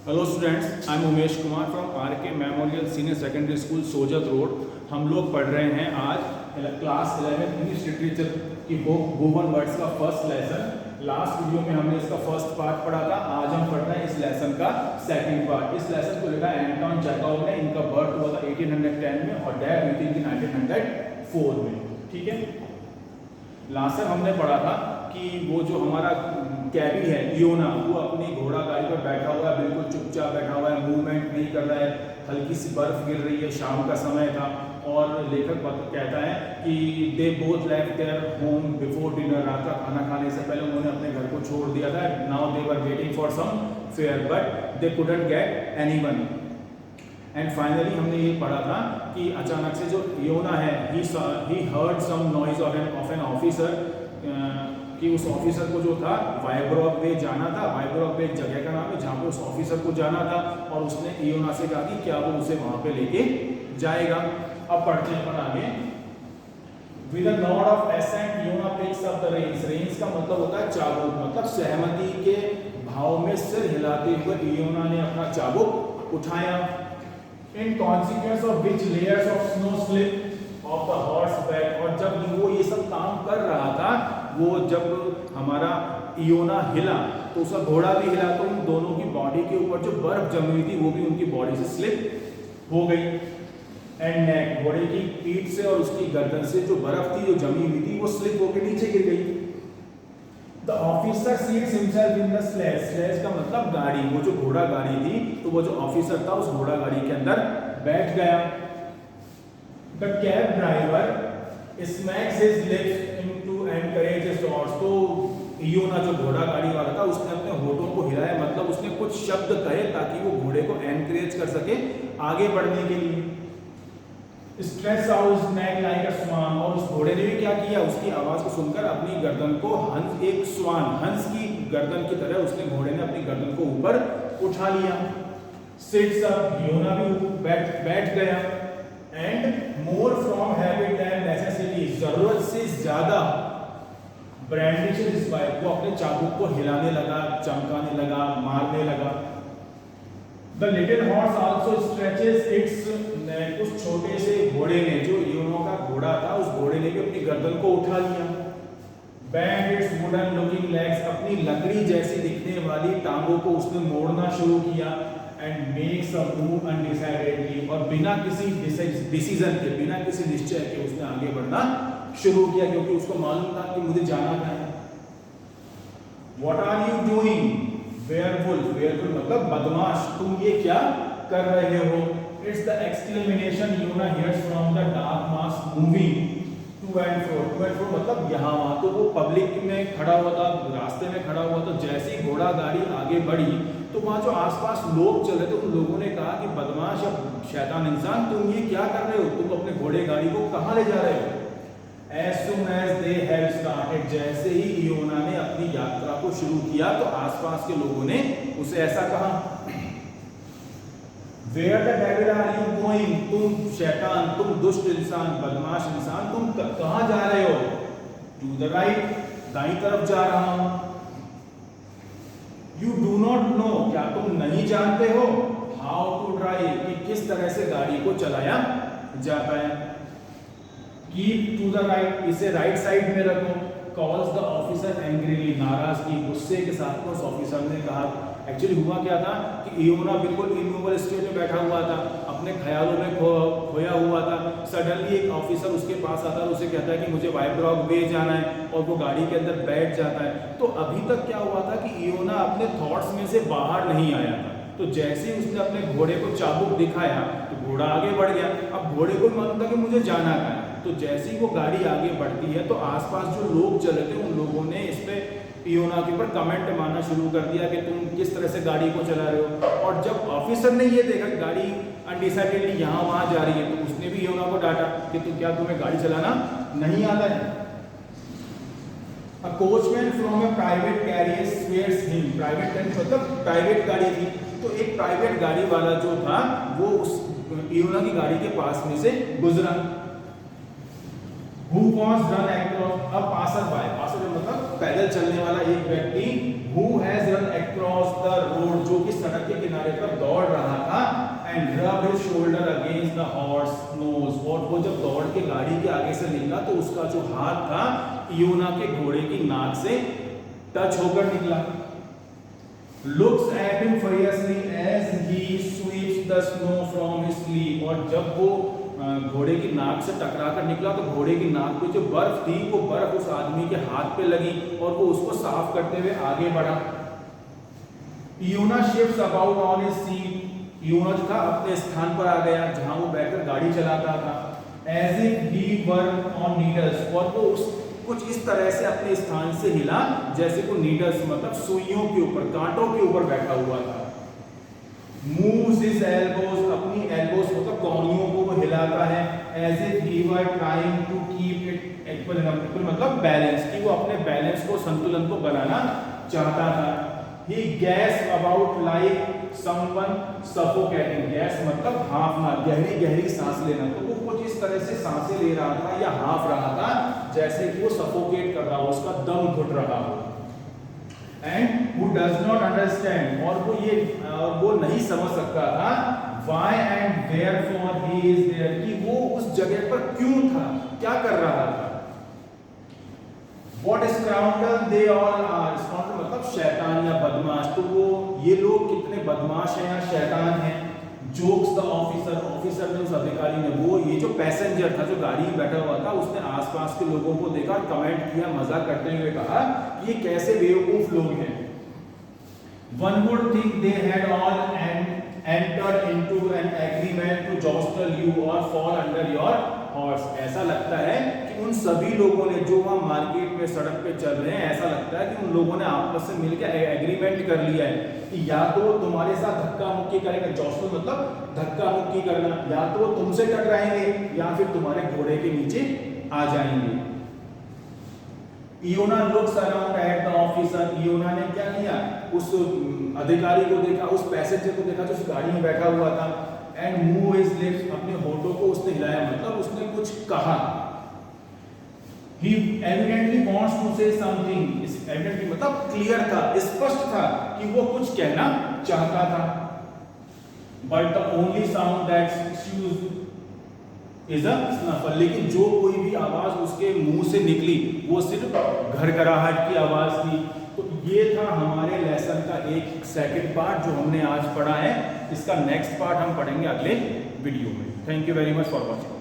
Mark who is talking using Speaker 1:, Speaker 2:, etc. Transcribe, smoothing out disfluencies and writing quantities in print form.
Speaker 1: Hello students, I am Umesh Kumar from आर.के. Memorial senior secondary school Sojat road. हम लोग पढ़ रहे हैं आज क्लास 11 इंग्लिश लिटरेचर की बुक वुवन वर्ड्स का फर्स्ट लेसन। लास्ट वीडियो में हमने इसका फर्स्ट पार्ट पढ़ा था। आज हम पढ़ रहे हैं इस लेसन का सेकंड पार्ट। इस लेसन को लिखा एंटोन चेखव ने। इनका बर्थ हुआ था 1810 में और डेथ हुई थी 1904 में। ठीक है, लास्ट टाइम हमने पढ़ा था कि वो जो हमारा कैबी है इयोना, वो अपनी घोड़ा गाड़ी पर बैठा हुआ है, बिल्कुल चुपचाप बैठा हुआ है, मूवमेंट नहीं कर रहा है। हल्की सी बर्फ गिर रही है, शाम का समय था और लेखक कहता है कि they both left their home before dinner. रात का खाना खाने से पहले उन्होंने अपने घर को छोड़ दिया था। Now they were waiting for some fare but they couldn't get anyone. And finally हमने ये पढ़ा था कि अचानक से जो इयोना है he heard some noise of an officer, कि उस ऑफिसर को जो था वाइब्रोक वे जाना था। वाइब्रोक वे एक जगह का नाम है जहाँ पे उस ऑफिसर को जाना था और उसने इयोना से कहा कि क्या वो उसे वहाँ पे लेके जाएगा। अब पढ़ते हैं आगे। With a nod of assent Iona picks up the reins. Reins का मतलब होता है चाबुक, मतलब सहमति के भाव में सिर हिलाते हुए इयोना ने अपना चाबुक उठाया। In consequence of which layers of snow slip of the horse back. और जब वो ये सब काम कर रहा था, वो जब हमारा इयोना हिला तो उसका घोड़ा भी हिला, तो उन दोनों की बॉडी के ऊपर जो बर्फ जमी हुई थी वो भी उनकी बॉडी से स्लिप हो गई। एंड नेक, घोड़े की पीठ से और उसकी गर्दन से जो बर्फ थी जो जमी हुई थी वो स्लिप होकर नीचे गिर गई। The officer seats himself in the sledge. Sledge का मतलब गाड़ी, वो जो घोड़ा गाड़ी थी तो वो जो ऑफिसर था उस घोड़ा गाड़ी के अंदर बैठ गया। The cab driver smacks his lips into encourage his horse. तो इयोना जो घोड़ा गाड़ी वाला था उसने अपने होठों को हिलाया, मतलब उसने कुछ शब्द कहे ताकि वो घोड़े को एनकरेज कर सके आगे बढ़ने के लिए। Stretch out his neck like a swan. और उस घोड़े ने भी क्या किया, उसकी आवाज को सुनकर अपनी गर्दन को हंस, एक स्वान हंस की गर्दन की तरह उसने घोड़े ने अपनी गर्दन को ऊपर उठा लिया। सिट्स अप, इयोना भी बैठ गया। And more from habit and necessity, जरूरत से ज्यादा ब्रांडिश हिज वाइफ, वो अपने चाबुक को हिलाने लगा, चमकाने लगा, मारने लगा। The little horse also stretches its neck. उस छोटे से घोड़े ने, जो इयोना का घोड़ा था, उस घोड़े ने भी अपनी गर्दन को उठा लिया। Band it's wooden looking legs, अपनी लकड़ी जैसी दिखने वाली टांगों को उसने मोड़ना शुरू किया। एंड मेक्स अ मूव अनडिसाइडेडली, और बिना किसी डिसीजन के, बिना किसी निश्चय के उसने आगे बढ़ना शुरू किया, क्योंकि उसको मालूम था कि मुझे जाना क्या है। What are you doing werewolf. Werewolf मतलब बदमाश, तुम ये क्या कर रहे हो। It's the exclamation Iona hears from the dark mass moving to and fro. To and fro मतलब यहाँ वहाँ। तो वो पब्लिक में खड़ा हुआ था, रास्ते में खड़ा हुआ था। जैसे ही घोड़ा गाड़ी आगे बढ़ी तो वहाँ जो आसपास लोग चले थे उन लोगों ने कहा कि बदमाश या शैतान इंसान, तुम ये क्या कर रहे हो, तुम अपने घोड़े गाड़ी को कहाँ ले जा रहे हो। As soon as they have started, जैसे ही इयोना ने अपनी यात्रा को शुरू किया तो आसपास के लोगों ने उसे ऐसा कहा, Where the devil are you going? तुम शैतान, तुम दुष्ट इंसान, बदमाश इंसान, तुम कहाँ जा रहे हो। To the right, दाईं तरफ जा रहा हूं। You do not know, क्या तुम नहीं जानते हो, How to drive, कि किस तरह से गाड़ी को चलाया जाता है। Keep to the right, इसे राइट साइड में रखो। Calls the officer angrily, नाराजगी गुस्से के साथ उस ऑफिसर ने कहा। एक्चुअली हुआ क्या था कि इयोना बिल्कुल इमोबल स्टेट में बैठा हुआ था, अपने ख्यालों में खोया हुआ था। सडनली एक ऑफिसर उसके पास आता है, उसे कहता है कि मुझे वाइब्रोक वे जाना है, और वो गाड़ी के अंदर बैठ जाता है। तो अभी तक क्या हुआ था कि इयोना अपने थॉट्स में से बाहर नहीं आया था। तो जैसे ही उसने अपने घोड़े को चाबुक दिखाया तो घोड़ा आगे बढ़ गया। अब घोड़े को मालूम था कि मुझे जाना है। तो जैसे ही वो गाड़ी आगे बढ़ती है तो आसपास जो लोग चले थे उन लोगों ने इस पे इयोना के ऊपर कमेंट मारना शुरू कर दिया कि तुम किस तरह से गाड़ी को चला रहे हो। और जब ऑफिसर ने ये देखा गाड़ी अनडिसाइडेडली यहाँ वहाँ जा रही है तो उसने भी इयोना को डांटा कि क्या तुम्हें गाड़ी चलाना नहीं आता है। A coachman from a private carrier swears him. Private गाड़ी मतलब प्राइवेट गाड़ी थी, तो एक प्राइवेट गाड़ी वाला जो था वो उस इयोना की गाड़ी के पास में से गुजरा। Who was run across, a passerby, passerby मतलब पैदल चलने वाला एक व्यक्ति, who has run across the road, जो कि सड़क के किनारे द हॉर्स नोज, और वो जब दौड़ के गाड़ी के आगे से निकला तो उसका जो हाथ था इयोना के घोड़े की नाक से टच होकर निकला। Looks at him furiously as he sweeps the snow from his sleeve, और जब वो घोड़े की नाक से टकरा कर निकला तो घोड़े की नाक पे जो बर्फ थी वो बर्फ उस आदमी के हाथ पे लगी और वो उसको साफ करते हुए आगे बढ़ा। Iona shifts about on his seat, Iona जो था अपने स्थान पर आ गया जहां वो बैठकर गाड़ी चलाता था। As if he were on needles, और वो उस कुछ इस तरह से अपने स्थान से हिला जैसे को नीडल्स मतलब सुइयों के ऊपर, कांटों के ऊपर बैठा हुआ था। Moves his elbows, अपनी elbows मतलब कौनियों को वो हिलाता है। As if he were trying to keep it equilibrium मतलब बैलेंस, कि वो अपने बैलेंस को, संतुलन को बनाना चाहता था। He gasped about like someone suffocating, gas मतलब हांफना, गहरी गहरी सांस लेना, तो वो कुछ इस तरह से सांसें ले रहा था या हांफ रहा था जैसे कि वो सफोकेट कर रहा हो, उसका दम घुट रहा हो। And who does not understand, और वो नहीं समझ सकता था why and wherefore he is there, कि वो उस जगह पर क्यों था, क्या कर रहा था। What scoundrel they all are, scoundrel मतलब शैतान या बदमाश, तो वो ये लोग कितने बदमाश हैं या शैतान हैं। Jokes the officer, ऑफिसर ने उस अधिकारी ने, वो ये जो पैसेंजर था जो गाड़ी में बैठा हुआ था, उसने आसपास के लोगों को देखा, कमेंट किया, मजाक करते हुए कहा कि ये कैसे बेवकूफ लोग हैं। One would think they had all entered into an agreement to jostle you or fall under your horse, ऐसा लगता है कि उन सभी लोगों ने जो वहाँ मार्केट में सड़क पे चल रहे हैं, ऐसा लगता है कि उन लोगों ने आपस में मिलकर एग्रीमेंट कर लिया है कि या तो वो तुम्हारे साथ धक्का मुक्की करेंगे, जॉस्टल मतलब धक्का मुक्की करना, या तो वो तुमसे टकराएंगे या फिर तुम्हारे घोड़े के नीचे आ जाएंगे। Iona looks around at the officer, Iona ने क्या किया, उस अधिकारी को देखा, उस पैसेंजर को देखा जो उस गाड़ी में बैठा हुआ था। एंड मूव हिज लिप्स, अपने होठों को उसने हिलाया, मतलब उसने कुछ कहा। He evidently wants to say something, evidently मतलब क्लियर था, स्पष्ट था कि वो कुछ कहना चाहता था। But the only sound that issues is a snuffle, लेकिन जो कोई भी आवाज उसके मुंह से निकली वो सिर्फ घरघराहट की आवाज थी। तो ये था हमारे लेसन का एक सेकंड पार्ट जो हमने आज पढ़ा है। इसका नेक्स्ट पार्ट हम पढ़ेंगे अगले वीडियो में। Thank you very much for watching.